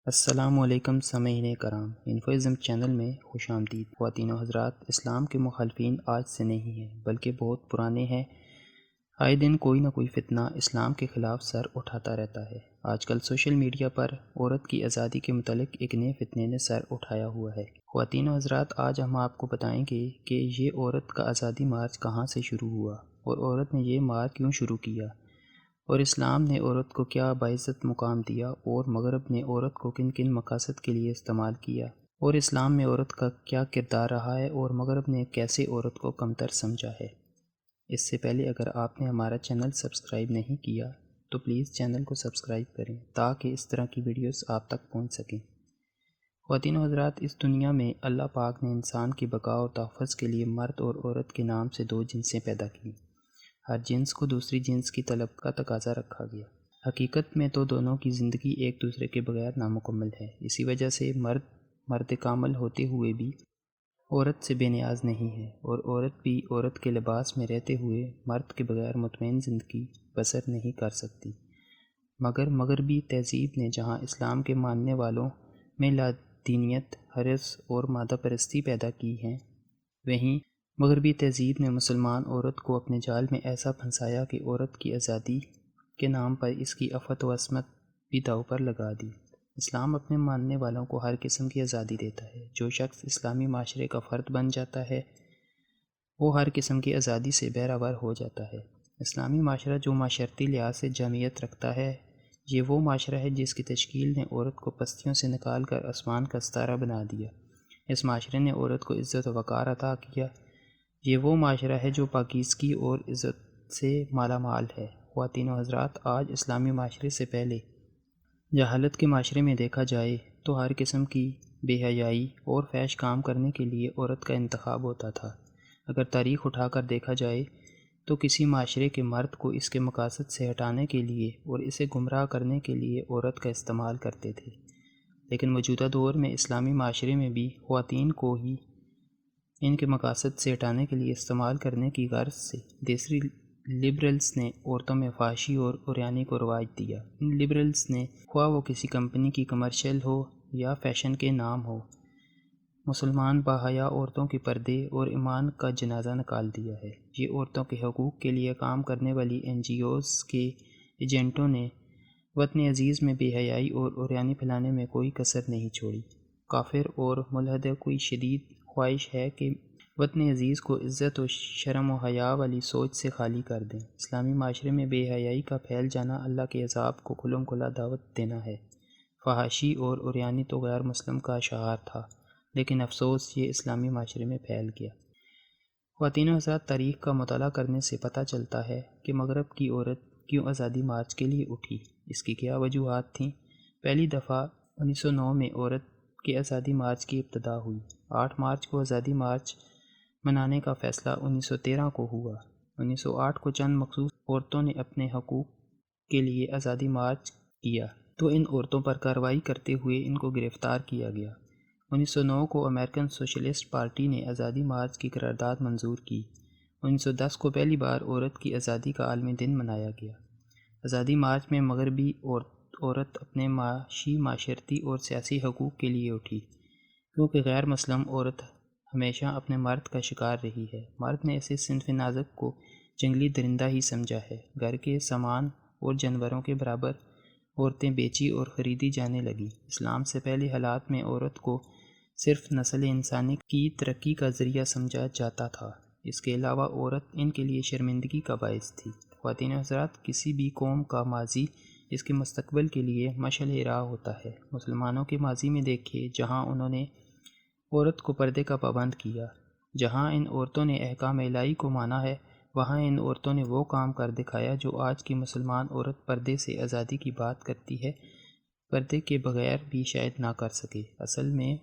السلام علیکم سامعین کرام، انفوازم چینل میں خوش آمدید۔ خواتین و حضرات، اسلام کے مخالفین آج سے نہیں ہیں بلکہ بہت پرانے ہیں۔ آئے دن کوئی نہ کوئی فتنہ اسلام کے خلاف سر اٹھاتا رہتا ہے۔ آج کل سوشل میڈیا پر عورت کی آزادی کے متعلق ایک نئے فتنے نے سر اٹھایا ہوا ہے۔ خواتین و حضرات، آج ہم آپ کو بتائیں گے کہ یہ عورت کا آزادی مارچ کہاں سے شروع ہوا اور عورت نے یہ مارچ کیوں شروع کیا، اور اسلام نے عورت کو کیا باعزت مقام دیا، اور مغرب نے عورت کو کن کن مقاصد کے لیے استعمال کیا، اور اسلام میں عورت کا کیا کردار رہا ہے، اور مغرب نے کیسے عورت کو کمتر سمجھا ہے۔ اس سے پہلے اگر آپ نے ہمارا چینل سبسکرائب نہیں کیا تو پلیز چینل کو سبسکرائب کریں تاکہ اس طرح کی ویڈیوز آپ تک پہنچ سکیں۔ خواتین و حضرات، اس دنیا میں اللہ پاک نے انسان کی بقا اور تحفظ کے لیے مرد اور عورت کے نام سے دو جنسیں پیدا کی۔ ہر جنس کو دوسری جنس کی طلب کا تقاضا رکھا گیا۔ حقیقت میں تو دونوں کی زندگی ایک دوسرے کے بغیر نامکمل ہے۔ اسی وجہ سے مرد کامل ہوتے ہوئے بھی عورت سے بے نیاز نہیں ہے، اور عورت بھی عورت کے لباس میں رہتے ہوئے مرد کے بغیر مطمئن زندگی بسر نہیں کر سکتی۔ مگر مغربی تہذیب نے جہاں اسلام کے ماننے والوں میں لادینیت، حرص اور مادہ پرستی پیدا کی ہے، وہیں مغربی تہذیب نے مسلمان عورت کو اپنے جال میں ایسا پھنسایا کہ عورت کی آزادی کے نام پر اس کی عفت و عصمت بھی داؤ پر لگا دی۔ اسلام اپنے ماننے والوں کو ہر قسم کی آزادی دیتا ہے۔ جو شخص اسلامی معاشرے کا فرد بن جاتا ہے وہ ہر قسم کی آزادی سے بہرہ ہو جاتا ہے۔ اسلامی معاشرہ جو معاشرتی لحاظ سے جامعیت رکھتا ہے، یہ وہ معاشرہ ہے جس کی تشکیل نے عورت کو پستیوں سے نکال کر آسمان کا ستارہ بنا دیا۔ اس معاشرے نے عورت کو عزت و وقار عطا کیا۔ یہ وہ معاشرہ ہے جو پاکیزگی اور عزت سے مالا مال ہے۔ خواتین و حضرات، آج اسلامی معاشرے سے پہلے جہالت کے معاشرے میں دیکھا جائے تو ہر قسم کی بے حیائی اور فحش کام کرنے کے لیے عورت کا انتخاب ہوتا تھا۔ اگر تاریخ اٹھا کر دیکھا جائے تو کسی معاشرے کے مرد کو اس کے مقاصد سے ہٹانے کے لیے اور اسے گمراہ کرنے کے لیے عورت کا استعمال کرتے تھے، لیکن موجودہ دور میں اسلامی معاشرے میں بھی خواتین کو ہی ان کے مقاصد سے ہٹانے کے لیے استعمال کرنے کی غرض سے دیسی لبرلز نے عورتوں میں فحاشی اور عریانی کو رواج دیا۔ ان لبرلز نے، خواہ وہ کسی کمپنی کی کمرشل ہو یا فیشن کے نام ہو، مسلمان باحیا عورتوں کے پردے اور ایمان کا جنازہ نکال دیا ہے۔ یہ عورتوں کے حقوق کے لیے کام کرنے والی NGOs کے ایجنٹوں نے وطن عزیز میں بے حیائی اور عریانی پھیلانے میں کوئی کسر نہیں چھوڑی۔ کافر اور ملحدوں کی شدید خواہش ہے کہ وطن عزیز کو عزت و شرم و حیا والی سوچ سے خالی کر دیں۔ اسلامی معاشرے میں بے حیائی کا پھیل جانا اللہ کے عذاب کو کھلم کھلا دعوت دینا ہے۔ فحاشی اور عریانی تو غیر مسلم کا شعار تھا، لیکن افسوس یہ اسلامی معاشرے میں پھیل گیا۔ خواتین و حضرات، تاریخ کا مطالعہ کرنے سے پتہ چلتا ہے کہ مغرب کی عورت کیوں آزادی مارچ کے لیے اٹھی۔ اس کی کیا وجوہات تھیں؟ پہلی دفعہ 1909 میں عورت کے آزادی مارچ کی ابتدا ہوئی۔ 8 مارچ کو آزادی مارچ منانے کا فیصلہ 1913 کو ہوا۔ 1908 کو چند مخصوص عورتوں نے اپنے حقوق کے لیے آزادی مارچ کیا تو ان عورتوں پر کارروائی کرتے ہوئے ان کو گرفتار کیا گیا۔ 1909 کو امریکن سوشلسٹ پارٹی نے آزادی مارچ کی قرارداد منظور کی۔ 1910 کو پہلی بار عورت کی آزادی کا عالمی دن منایا گیا۔ آزادی مارچ میں مغربی عورت اپنے معاشی، معاشرتی اور سیاسی حقوق کے لیے اٹھی، کیونکہ غیر مسلم عورت ہمیشہ اپنے مرد کا شکار رہی ہے۔ مرد نے اسے صنف نازک کو جنگلی درندہ ہی سمجھا ہے۔ گھر کے سامان اور جانوروں کے برابر عورتیں بیچی اور خریدی جانے لگیں۔ اسلام سے پہلے حالات میں عورت کو صرف نسل انسانی کی ترقی کا ذریعہ سمجھا جاتا تھا۔ اس کے علاوہ عورت ان کے لیے شرمندگی کا باعث تھی۔ خواتین و حضرات، کسی بھی قوم کا ماضی اس کے مستقبل کے لیے مشعل راہ ہوتا ہے۔ مسلمانوں کے ماضی میں دیکھیے، جہاں انہوں نے عورت کو پردے کا پابند کیا، جہاں ان عورتوں نے احکام الہی کو مانا ہے، وہاں ان عورتوں نے وہ کام کر دکھایا جو آج کی مسلمان عورت پردے سے آزادی کی بات کرتی ہے، پردے کے بغیر بھی شاید نہ کر سکے۔ اصل میں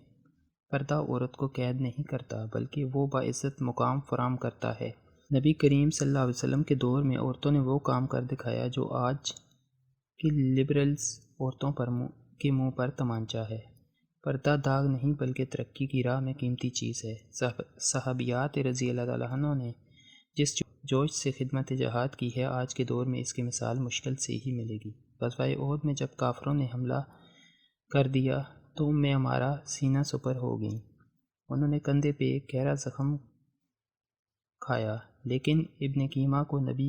پردہ عورت کو قید نہیں کرتا بلکہ وہ باعزت مقام فراہم کرتا ہے۔ نبی کریم صلی اللہ علیہ وسلم کے دور میں عورتوں نے وہ کام کر دکھایا جو آج کی لبرلز عورتوں کے منہ پر تمانچہ ہے۔ پردہ داغ نہیں بلکہ ترقی کی راہ میں قیمتی چیز ہے۔ صحابیات رضی اللہ تعالیٰ عنہ نے جس جوش سے خدمت جہاد کی ہے، آج کے دور میں اس کی مثال مشکل سے ہی ملے گی۔ غزوہ احد میں جب کافروں نے حملہ کر دیا تو عمارہ سینہ سپر ہو گئیں۔ انہوں نے کندھے پہ ایک گہرا زخم کھایا، لیکن ابن کیمہ کو نبی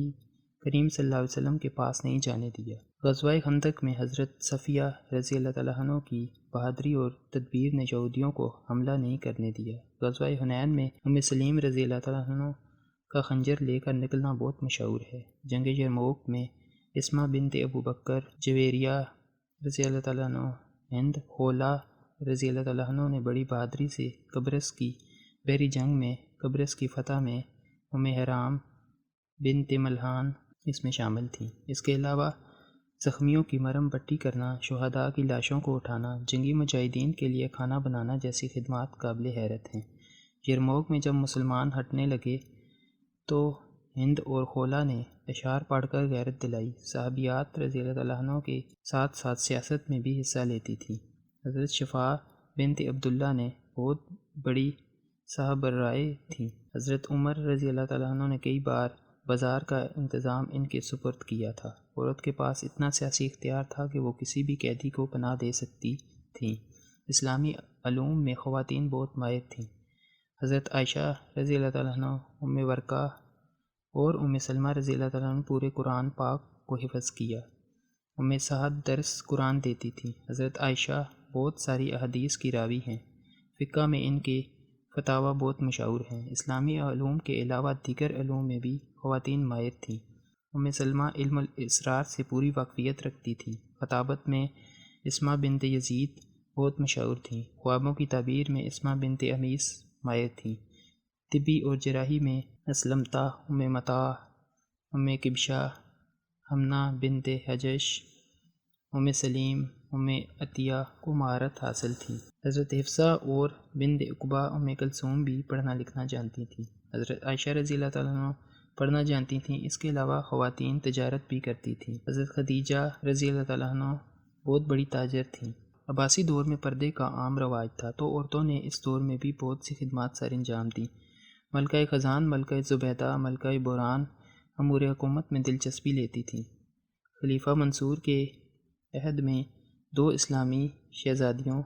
کریم صلی اللہ علیہ وسلم کے پاس نہیں جانے دیا۔ غزوہ خندق میں حضرت صفیہ رضی اللہ تعالیٰ عنہ کی بہادری اور تدبیر نے یہودیوں کو حملہ نہیں کرنے دیا۔ غزوہ حنین میں سلیم رضی اللہ تعالیٰ عنہ کا خنجر لے کر نکلنا بہت مشہور ہے۔ جنگ یرموک میں اسمہ بنت ابو بکر، جویریہ رضی اللہ تعالیٰ عنہ، ہند، خولہ رضی اللہ تعالیٰ عنہ نے بڑی بہادری سے قبرص کی بحری جنگ میں قبرص کی فتح میں حرام بنت ملحان اس میں شامل تھیں۔ اس کے علاوہ زخمیوں کی مرہم پٹی کرنا، شہداء کی لاشوں کو اٹھانا، جنگی مجاہدین کے لیے کھانا بنانا جیسی خدمات قابل حیرت ہیں۔ یرموک میں جب مسلمان ہٹنے لگے تو ہند اور خولہ نے اشعار پڑھ کر غیرت دلائی۔ صحابیات رضی اللہ تعالیٰ عنہ کے ساتھ ساتھ سیاست میں بھی حصہ لیتی تھیں۔ حضرت شفاء بنت عبداللہ نے بہت بڑی صاحب رائے تھیں۔ حضرت عمر رضی اللہ تعالیٰ عنہ نے کئی بار بازار کا انتظام ان کے سپرد کیا تھا۔ عورت کے پاس اتنا سیاسی اختیار تھا کہ وہ کسی بھی قیدی کو پناہ دے سکتی تھیں۔ اسلامی علوم میں خواتین بہت ماہر تھیں۔ حضرت عائشہ رضی اللہ تعالیٰ عنہ، ورقہ اور سلمہ رضی اللہ تعالیٰ عنہ پورے قرآن پاک کو حفظ کیا۔ سعد درس قرآن دیتی تھیں۔ حضرت عائشہ بہت ساری احادیث کی راوی ہیں۔ فقہ میں ان کے فتاویٰ بہت مشہور ہیں۔ اسلامی علوم کے علاوہ دیگر علوم میں بھی خواتین ماہر تھیں۔ سلمہ علم الاسرار سے پوری واقفیت رکھتی تھیں۔ خطابت میں اسمہ بنت یزید بہت مشہور تھیں۔ خوابوں کی تعبیر میں اسمہ بنت امیس ماہر تھیں۔ طبی اور جراحی میں اسلمطہ، مطاع، کبشہ، حمنہ بنت حجش، سلیم، عطیہ کو مہارت حاصل تھی۔ حضرت حفصہ اور بنت عقبہ کلثوم بھی پڑھنا لکھنا جانتی تھیں۔ حضرت عائشہ رضی اللہ تعالیٰ عنہ پڑھنا جانتی تھیں۔ اس کے علاوہ خواتین تجارت بھی کرتی تھیں۔ حضرت خدیجہ رضی اللہ تعالیٰ عنہ بہت بڑی تاجر تھیں۔ عباسی دور میں پردے کا عام رواج تھا، تو عورتوں نے اس دور میں بھی بہت سی خدمات سر انجام دیں۔ ملکہ خزان، ملکہ زبیدہ، ملکہ بوران امور حکومت میں دلچسپی لیتی تھیں۔ خلیفہ منصور کے عہد میں 2 اسلامی شہزادیوں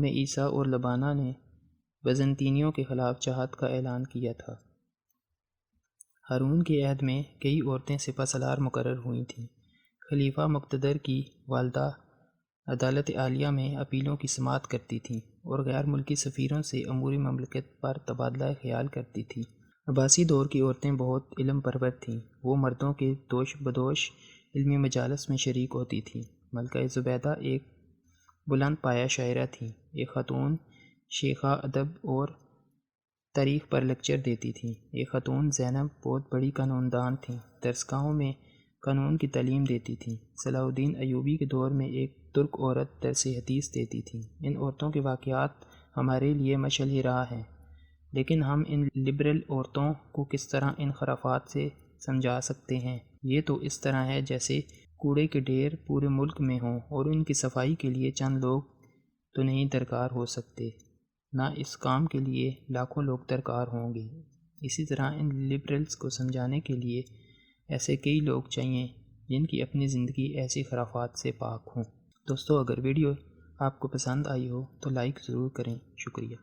عیسیٰ اور لبانہ نے بزنطینیوں کے خلاف جہاد کا اعلان کیا تھا۔ ہارون کے عہد میں کئی عورتیں سپہ سالار مقرر ہوئی تھیں۔ خلیفہ مقتدر کی والدہ عدالت عالیہ میں اپیلوں کی سماعت کرتی تھیں اور غیر ملکی سفیروں سے امور مملکت پر تبادلہ خیال کرتی تھیں۔ عباسی دور کی عورتیں بہت علم پرور تھیں۔ وہ مردوں کے دوش بدوش علمی مجالس میں شریک ہوتی تھیں۔ ملکہ زبیدہ ایک بلند پایہ شاعرہ تھیں۔ ایک خاتون شیخہ ادب اور تاریخ پر لیکچر دیتی تھیں۔ ایک خاتون زینب بہت بڑی قانون دان تھیں۔ درسگاہوں میں قانون کی تعلیم دیتی تھیں۔ صلاح الدین ایوبی کے دور میں ایک ترک عورت درس حدیث دیتی تھیں۔ ان عورتوں کے واقعات ہمارے لیے مشعل راہ ہیں، لیکن ہم ان لبرل عورتوں کو کس طرح ان خرافات سے سمجھا سکتے ہیں؟ یہ تو اس طرح ہے جیسے کوڑے کے ڈھیر پورے ملک میں ہوں اور ان کی صفائی کے لیے چند لوگ تو نہیں درکار ہو سکتے، نہ اس کام کے لیے لاکھوں لوگ درکار ہوں گے۔ اسی طرح ان لبرلز کو سمجھانے کے لیے ایسے کئی لوگ چاہیے جن کی اپنی زندگی ایسی خرافات سے پاک ہوں۔ دوستو، اگر ویڈیو آپ کو پسند آئی ہو تو لائک ضرور کریں۔ شکریہ۔